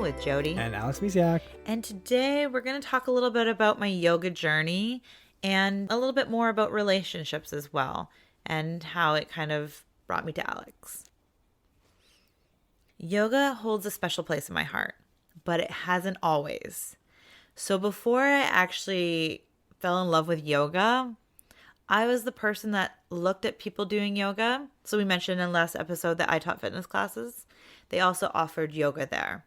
with Jody and Alex Misiak. And today we're going to talk a little bit about my yoga journey and a little bit more about relationships as well and how it kind of brought me to Alex. Yoga holds a special place in my heart, but it hasn't always. So before I actually fell in love with yoga, I was the person that looked at people doing yoga. So we mentioned in the last episode that I taught fitness classes. They also offered yoga there.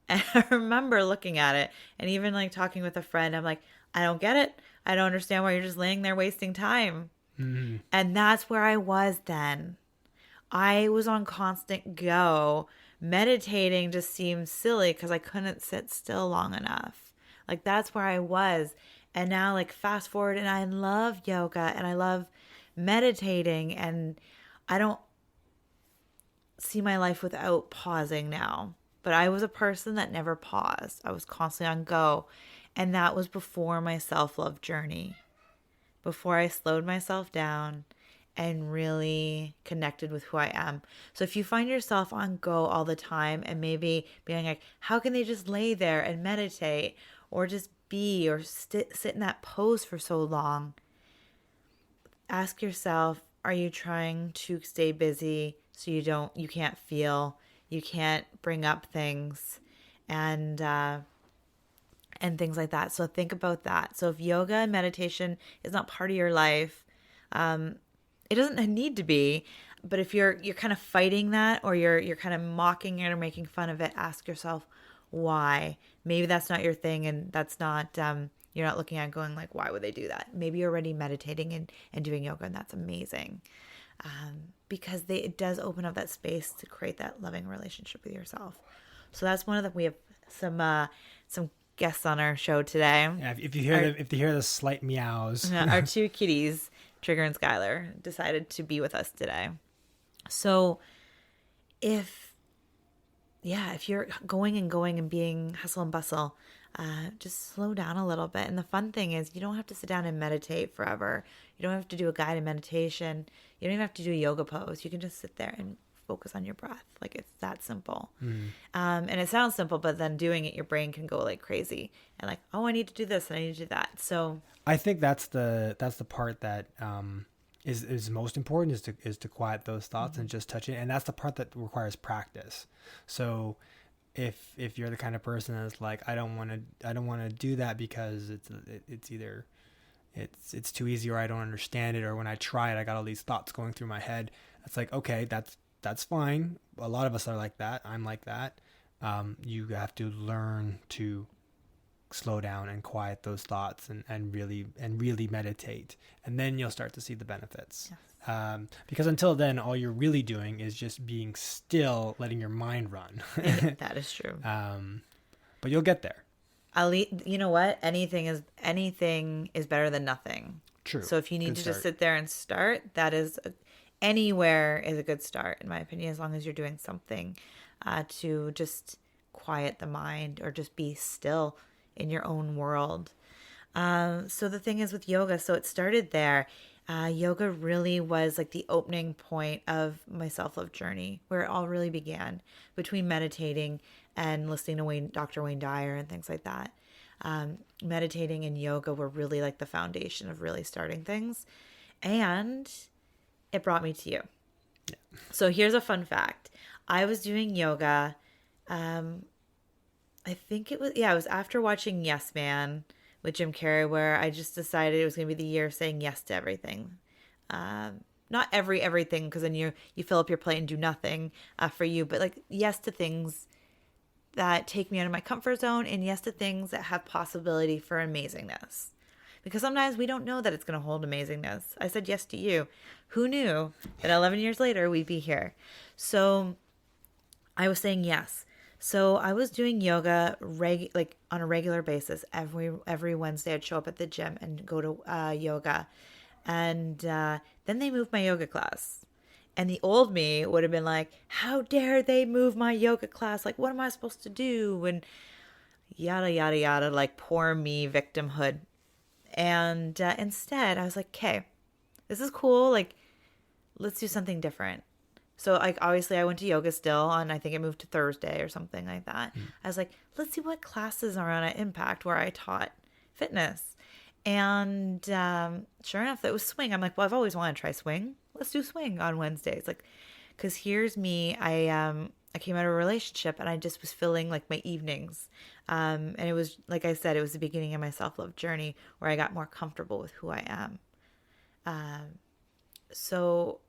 And I remember looking at it and even like talking with a friend, I'm like, I don't get it. I don't understand why you're just laying there wasting time. Mm-hmm. And that's where I was then. I was on constant go. Meditating just seemed silly because I couldn't sit still long enough. Like that's where I was. And now like fast forward and I love yoga and I love meditating and I don't see my life without pausing now. But I was a person that never paused. I was constantly on go. And that was before my self-love journey. Before I slowed myself down and really connected with who I am. So if you find yourself on go all the time and maybe being like, how can they just lay there and meditate or just be or sit in that pose for so long? Ask yourself, are you trying to stay busy so you can't feel, you can't bring up things and things like that. So think about that. So if yoga and meditation is not part of your life, it doesn't need to be, but if you're kind of fighting that or you're kind of mocking it or making fun of it, ask yourself why. Maybe that's not your thing and that's not you're not looking at it going like, why would they do that? Maybe you're already meditating and doing yoga and that's amazing. Because it does open up that space to create that loving relationship with yourself. So that's we have some guests on our show today. Yeah, if you hear the slight meows. Our two kitties, Trigger and Skylar, decided to be with us today. So if you're going and being hustle and bustle, just slow down a little bit. And the fun thing is you don't have to sit down and meditate forever. You don't have to do a guided meditation. You don't even have to do a yoga pose. You can just sit there and focus on your breath. Like it's that simple. And it sounds simple, but then doing it, your brain can go like crazy and like, oh, I need to do this and I need to do that. So I think that's the part that is most important is to quiet those thoughts and just touch it. And that's the part that requires practice. So if you're the kind of person that's like, I don't want to do that because it's either it's too easy or I don't understand it, or when I try it, I got all these thoughts going through my head. It's like, okay, that's fine. A lot of us are like that. I'm like that. You have to learn to slow down and quiet those thoughts and really meditate, and then you'll start to see the benefits. Yes. Because until then, all you're really doing is just being still, letting your mind run. That is true. But you'll get there. You know what? Anything is better than nothing. True. So if you need to just sit there and start, anywhere is a good start, in my opinion, as long as you're doing something to just quiet the mind or just be still in your own world. So the thing is with yoga, so it started there. Yoga really was like the opening point of my self-love journey, where it all really began between meditating and listening to Dr. Wayne Dyer and things like that. Meditating and yoga were really like the foundation of really starting things. And it brought me to you. Yeah. So here's a fun fact. I was doing yoga. I think it was after watching Yes Man with Jim Carrey, where I just decided it was going to be the year of saying yes to everything. Not everything, because then you fill up your plate and do nothing for you, but like yes to things that take me out of my comfort zone and yes to things that have possibility for amazingness. Because sometimes we don't know that it's going to hold amazingness. I said yes to you. Who knew that 11 years later we'd be here? So I was saying yes. So I was doing yoga on a regular basis. Every Wednesday I'd show up at the gym and go to yoga. And then they moved my yoga class. And the old me would have been like, how dare they move my yoga class? Like, what am I supposed to do? And yada, yada, yada, like poor me, victimhood. And instead I was like, okay, this is cool. Like, let's do something different. So like obviously I went to yoga still, and I think it moved to Thursday or something like that. I was like, let's see what classes are on at Impact where I taught fitness. And sure enough, that was swing. I'm like, well, I've always wanted to try swing. Let's do swing on Wednesdays. Like, because here's me. I came out of a relationship, and I just was filling like my evenings. And it was, like I said, it was the beginning of my self-love journey where I got more comfortable with who I am. So,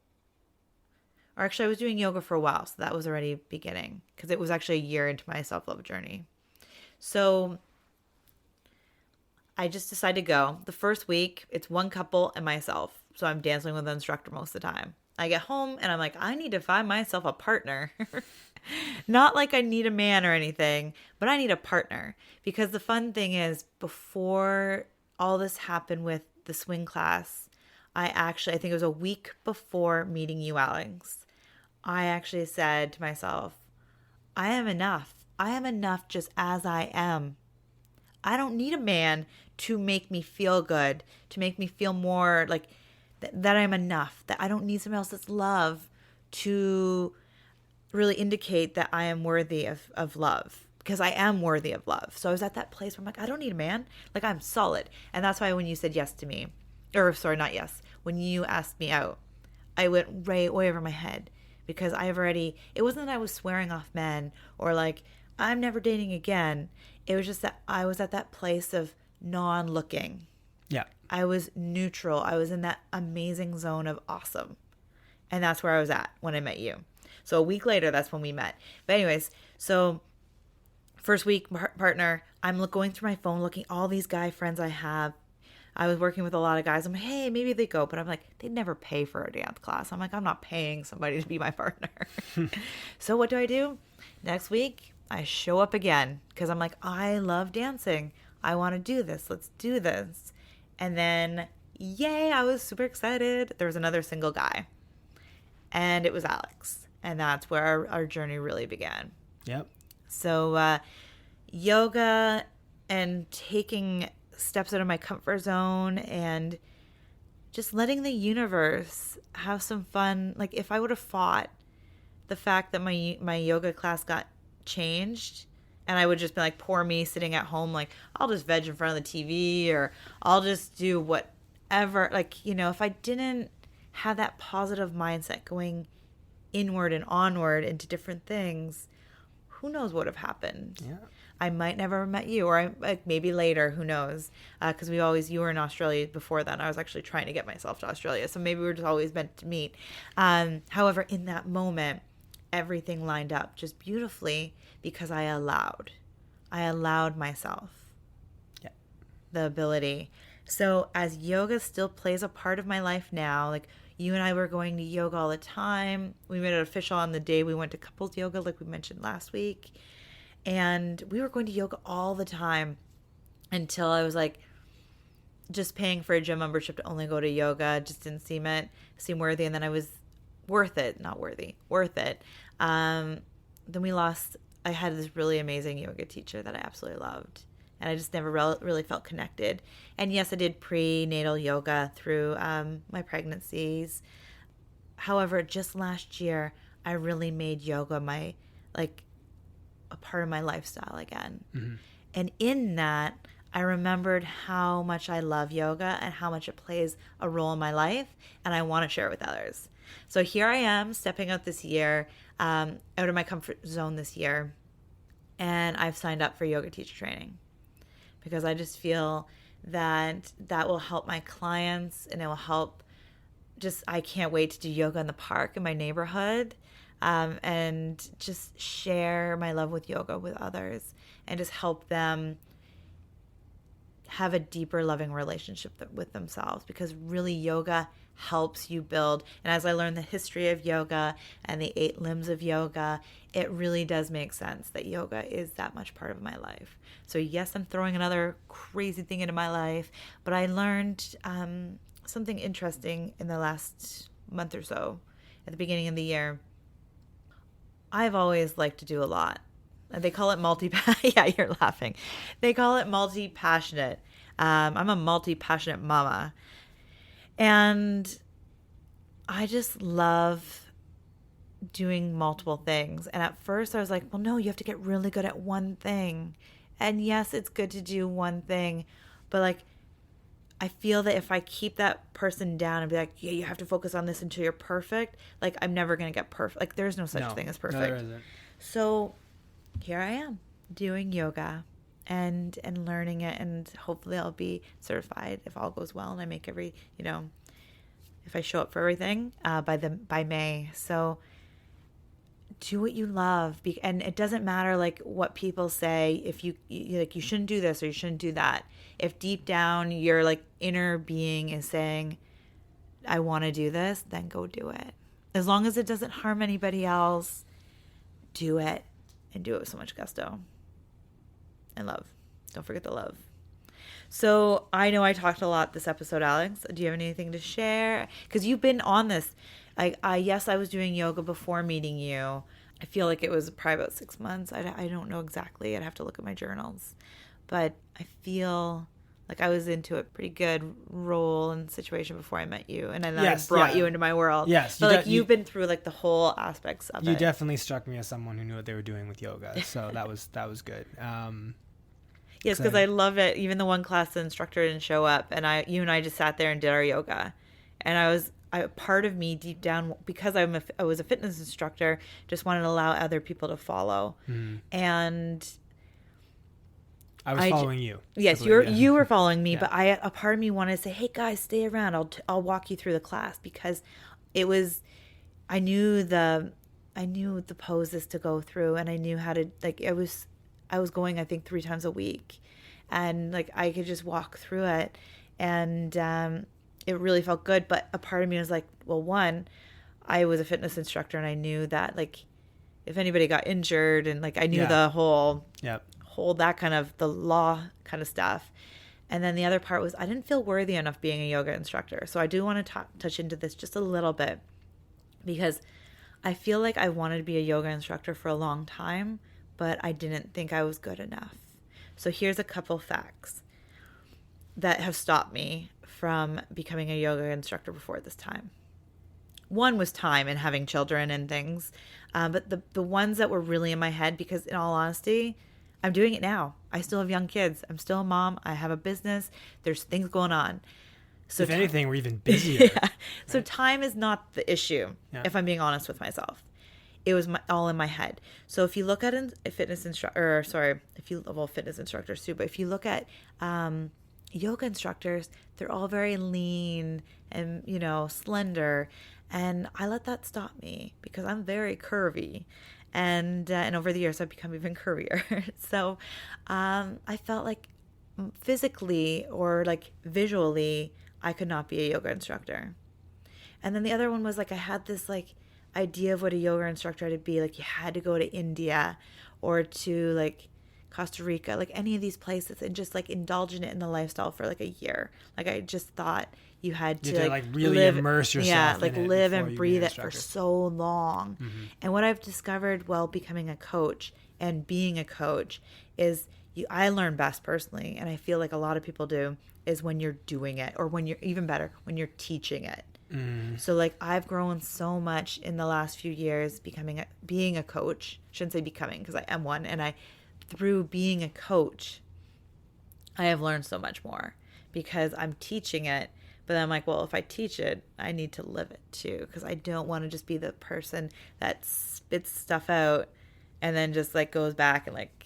or actually I was doing yoga for a while. So that was already beginning because it was actually a year into my self-love journey. So I just decided to go. The first week, it's one couple and myself. So I'm dancing with the instructor most of the time. I get home and I'm like, I need to find myself a partner. Not like I need a man or anything, but I need a partner. Because the fun thing is, before all this happened with the swing class, I think it was a week before meeting you, Alex, I actually said to myself, I am enough. I am enough just as I am. I don't need a man to make me feel good, to make me feel more like that I'm enough, that I don't need someone else's love to really indicate that I am worthy of love, because I am worthy of love. So I was at that place where I'm like, I don't need a man. Like, I'm solid. And that's why when you said yes to me, or sorry, not yes, when you asked me out, I went way over my head, because it wasn't that I was swearing off men or like, I'm never dating again. It was just that I was at that place of non-looking. Yeah. I was neutral. I was in that amazing zone of awesome. And that's where I was at when I met you. So a week later, that's when we met. But anyways, so first week partner, I'm going through my phone, looking all these guy friends I have. I was working with a lot of guys. I'm like, hey, maybe they go. But I'm like, they'd never pay for a dance class. I'm like, I'm not paying somebody to be my partner. So what do? Next week, I show up again because I'm like, I love dancing. I want to do this. Let's do this. And then, yay, I was super excited. There was another single guy. And it was Alex. And that's where our journey really began. Yep. So yoga and taking steps out of my comfort zone and just letting the universe have some fun. Like, if I would have fought the fact that my yoga class got changed, and I would just be like, poor me sitting at home, like, I'll just veg in front of the TV, or I'll just do whatever. Like, if I didn't have that positive mindset going inward and onward into different things, who knows what would have happened? Yeah. I might never have met you, or maybe later, who knows? Because you were in Australia before then. I was actually trying to get myself to Australia. So maybe we were just always meant to meet. However, in that moment, everything lined up just beautifully because I allowed myself the ability. So as yoga still plays a part of my life now, like, you and I were going to yoga all the time. We made it official on the day we went to couples yoga, like we mentioned last week. And we were going to yoga all the time until I was like, just paying for a gym membership to only go to yoga just didn't seem worthy. And then I was worth it. Then I had this really amazing yoga teacher that I absolutely loved. And I just never really felt connected. And yes, I did prenatal yoga through my pregnancies. However, just last year, I really made yoga a part of my lifestyle again. Mm-hmm. And in that, I remembered how much I love yoga and how much it plays a role in my life. And I want to share it with others. So here I am, stepping out this year, out of my comfort zone this year. And I've signed up for yoga teacher training, because I just feel that will help my clients, and it will help. I can't wait to do yoga in the park in my neighborhood, and just share my love with yoga with others, and just help them have a deeper loving relationship with themselves, because really yoga helps you build. And as I learned the history of yoga and the 8 limbs of yoga, it really does make sense that yoga is that much part of my life. So yes, I'm throwing another crazy thing into my life, but I learned something interesting in the last month or so at the beginning of the year. I've always liked to do a lot. They call it yeah, you're laughing. They call it multi-passionate. I'm a multi-passionate mama. And I just love doing multiple things. And at first I was like, well, no, you have to get really good at one thing. And yes, it's good to do one thing, but like, I feel that if I keep that person down and be like, yeah, you have to focus on this until you're perfect, like I'm never going to get perfect. Like there's no such thing as perfect. No, there isn't. So here I am doing yoga and learning it, and hopefully I'll be certified if all goes well and I make every, if I show up for everything by May. So do what you love, and it doesn't matter like what people say. If you like, you shouldn't do this or you shouldn't do that. If deep down your like inner being is saying, I want to do this, then go do it. As long as it doesn't harm anybody else, do it, and do it with so much gusto and love. Don't forget the love. So I know I talked a lot this episode, Alex. Do you have anything to share? Because you've been on this. Yes, I was doing yoga before meeting you. I feel like it was probably about 6 months. I don't know exactly. I'd have to look at my journals. But I feel like I was into a pretty good role and situation before I met you. And then I brought you into my world. Yes. But you've been through like the whole aspects of it. You definitely struck me as someone who knew what they were doing with yoga. So that was good. Yes, because I love it. Even the one class, the instructor didn't show up, and you and I just sat there and did our yoga. And part of me deep down, because I was a fitness instructor, just wanted to allow other people to follow. Mm. And I was following you. Yes, you were following me, but a part of me wanted to say, "Hey guys, stay around. I'll walk you through the class," because I knew the poses to go through, and I knew how to I was going, I think, 3 times a week, and like I could just walk through it, and it really felt good. But a part of me was like, well, one, I was a fitness instructor, and I knew that like if anybody got injured, and like I knew the whole that kind of the law kind of stuff. And then the other part was I didn't feel worthy enough being a yoga instructor. So I do want to touch into this just a little bit, because I feel like I wanted to be a yoga instructor for a long time, but I didn't think I was good enough. So here's a couple facts that have stopped me from becoming a yoga instructor before this time. One was time and having children and things. But the ones that were really in my head, because in all honesty, I'm doing it now. I still have young kids. I'm still a mom. I have a business. There's things going on. So if anything, we're even busier. Yeah. So time is not the issue, if I'm being honest with myself. It was all in my head. So if you look at a fitness instructor, fitness instructors too, but if you look at yoga instructors, they're all very lean and, slender. And I let that stop me because I'm very curvy. And over the years, I've become even curvier. So I felt like physically or like visually, I could not be a yoga instructor. And then the other one was like I had this like idea of what a yoga instructor had to be. Like you had to go to India or to like Costa Rica, like any of these places, and just like indulge in it in the lifestyle for like a year. Like I just thought you had to like really immerse yourself. Yeah, like live and breathe it for so long. Mm-hmm. And what I've discovered while becoming a coach and being a coach is I learn best personally, and I feel like a lot of people do, is when you're doing it, or when you're even better, when you're teaching it. Mm. So like I've grown so much in the last few years being a coach. Shouldn't say becoming, because I am one, and through being a coach, I have learned so much more because I'm teaching it. But then I'm like, well, if I teach it, I need to live it too, because I don't want to just be the person that spits stuff out and then just like goes back and like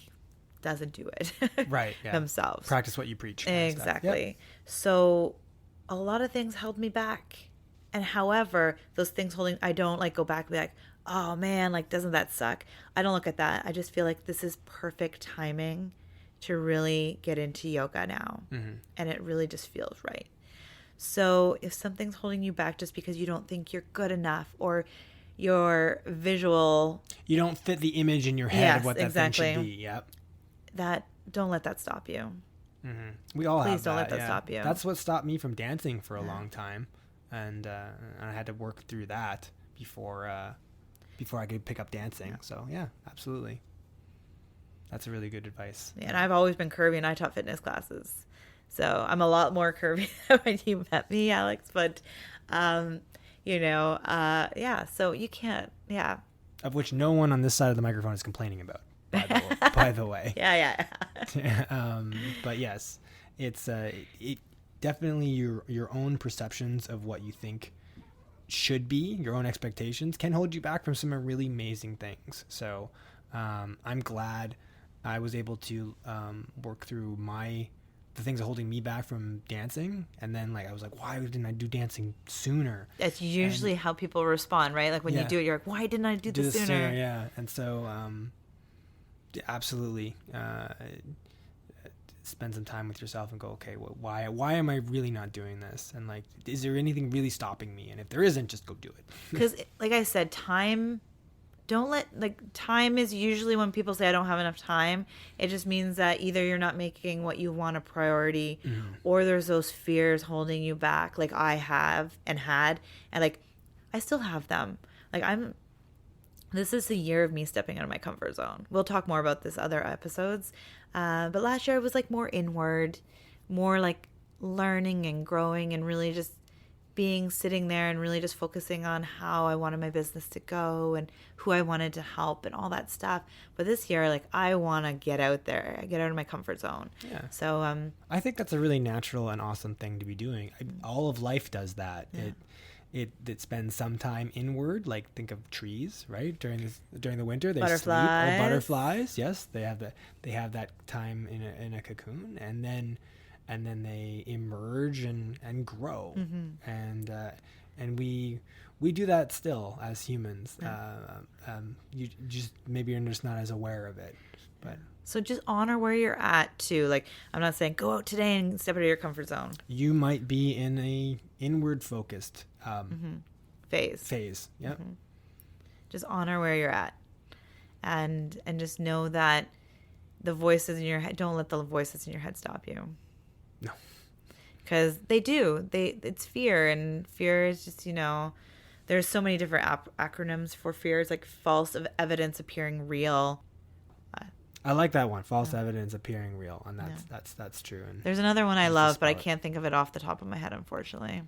doesn't do it themselves. Practice what you preach. Exactly. Yep. So a lot of things held me back. And however, those things I don't like go back and be like, oh man, like doesn't that suck? I don't look at that. I just feel like this is perfect timing to really get into yoga now. Mm-hmm. And it really just feels right. So if something's holding you back just because you don't think you're good enough, or your visual, you don't fit the image in your head of what that thing should be. Yep. Don't let that stop you. Mm-hmm. We all Please don't let that stop you. That's what stopped me from dancing for a long time. And I had to work through that before I could pick up dancing. Yeah. So yeah, absolutely. That's a really good advice. Yeah, and I've always been curvy, and I taught fitness classes. So I'm a lot more curvy than when you met me, Alex. But, so you can't, of which no one on this side of the microphone is complaining about, by the way. Yeah. But yes, it's it definitely your own perceptions of what you think should be, your own expectations, can hold you back from some really amazing things. So I'm glad I was able to work through the things holding me back from dancing. And then I was like, why didn't I do dancing sooner? That's usually how people respond, right? Like when you do it, you're like, why didn't I do this sooner? Yeah. And so absolutely spend some time with yourself and go, okay, why am I really not doing this? And is there anything really stopping me? And if there isn't, just go do it. Because like I said, time is usually when people say I don't have enough time, it just means that either you're not making what you want a priority, or there's those fears holding you back, like I have and had, and I still have them. This is the year of me stepping out of my comfort zone. We'll talk more about this other episodes, but last year I was more inward, more learning and growing, and really just sitting there and really just focusing on how I wanted my business to go and who I wanted to help and all that stuff. But this year, I want to get out there, get out of my comfort zone. Yeah. So I think that's a really natural and awesome thing to be doing. All of life does that. Yeah. It spends some time inward. Think of trees, right? During the winter, they sleep. Or butterflies, yes, they have that time in a cocoon, and then they emerge and grow. And we do that still as humans. You just maybe you're just not as aware of it. But so just honor where you're at too. I'm not saying go out today and step out of your comfort zone. You might be in a inward focused phase. Yep. Just honor where you're at, and just know that the voices in your head, don't let the voices in your head stop you. No. Because they do. It's fear, and fear is just, there's so many different acronyms for fear. It's false evidence appearing real. I like that one, false evidence appearing real, and that's true. And there's another one I love, but I can't think of it off the top of my head, unfortunately.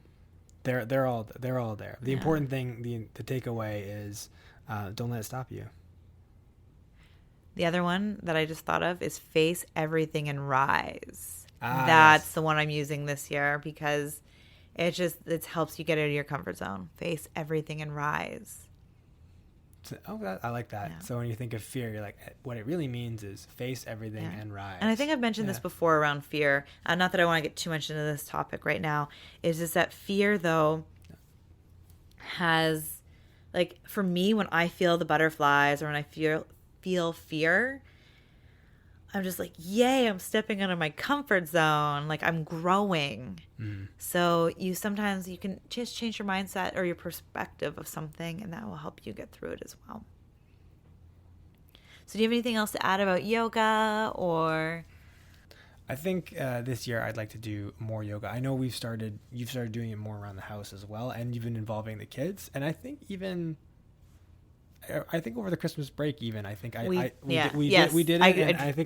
They're all there. The important thing, the takeaway is, don't let it stop you. The other one that I just thought of is face everything and rise. That's the one I'm using this year because it helps you get out of your comfort zone. Face everything and rise. I like that. Yeah. So when you think of fear, you're what it really means is face everything and rise. And I think I've mentioned this before around fear. Not that I want to get too much into this topic right now. Is just that fear though has for me, when I feel the butterflies or when I feel fear, I'm just yay, I'm stepping out of my comfort zone. I'm growing. So sometimes you can just change your mindset or your perspective of something, and that will help you get through it as well. So do you have anything else to add about yoga or? I think this year I'd like to do more yoga. I know you've started doing it more around the house as well, and you've been involving the kids. And I think over the Christmas break, we did it, and I think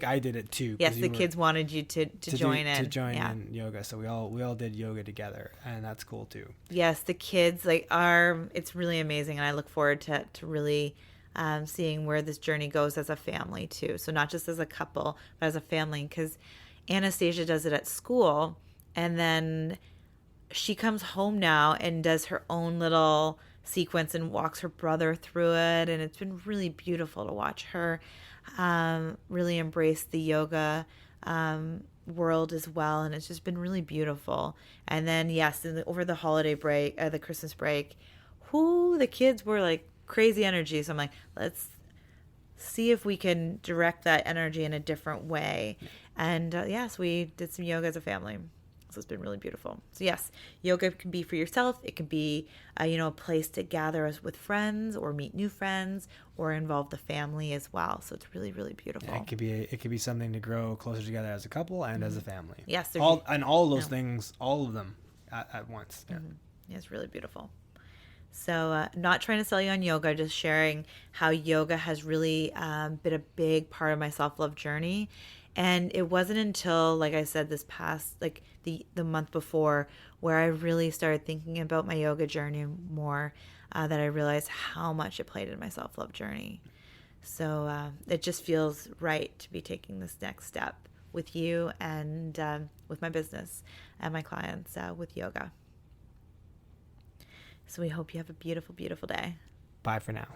I did it too. Yes, the kids wanted you to join in. To join in yoga, so we all did yoga together, and that's cool too. Yes, the kids it's really amazing, and I look forward to really seeing where this journey goes as a family too. So not just as a couple, but as a family, because Anastasia does it at school, and then she comes home now and does her own little sequence and walks her brother through it, and it's been really beautiful to watch her really embrace the yoga world as well, and it's just been really beautiful. And then over the holiday break, the Christmas break, the kids were crazy energy, so I'm let's see if we can direct that energy in a different way. And yes, we did some yoga as a family. So it's been really beautiful. So yes, yoga can be for yourself. It can be, a place to gather with friends or meet new friends or involve the family as well. So it's really, really beautiful. Yeah, it could be something to grow closer together as a couple and as a family. Yes. All of those things, all of them at once. Yeah. Yeah, it's really beautiful. So not trying to sell you on yoga, just sharing how yoga has really been a big part of my self-love journey. And it wasn't until, like I said, this past, like the month before, where I really started thinking about my yoga journey more, that I realized how much it played in my self-love journey. So it just feels right to be taking this next step with you and with my business and my clients with yoga. So we hope you have a beautiful, beautiful day. Bye for now.